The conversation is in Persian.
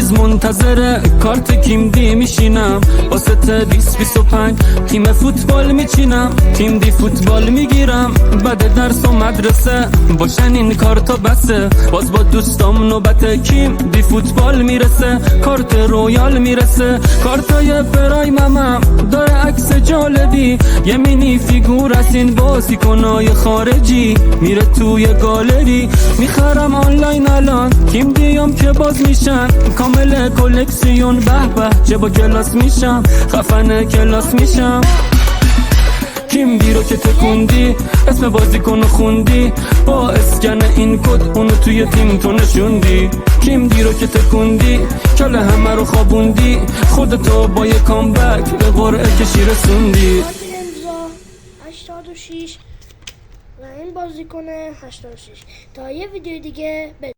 روز منتظر کارت کیم دی میشینم، واسه 20-25 تیم فوتبال میچینم، تیم دی فوتبال میگیرم، بعد درس و مدرسه باشن این کارتا بسه، باز با دوستام نوبت کیم دی فوتبال میرسه، کارت رویال میرسه، کارتای پرایمم داره عکس جالبی، یه مینی فیگور از این بازیکنای خارجی میره توی گالری، میخرم آنلاین الان کیم دیام که باز میشن، کامل کلکسیون به به چه با کلاس میشم، خفن کلاس میشم. کیم دی رو که تکوندی اسم بازیکن خوندی، با اسکن این کد اونو توی تیم تو نشوندی، کیم دی رو که تکوندی کله همه رو خوابوندی، خودتو با یه کامبک به قرعه کشی رسوندی. 86 و این بازیکن 86 تا یه ویدیو دیگه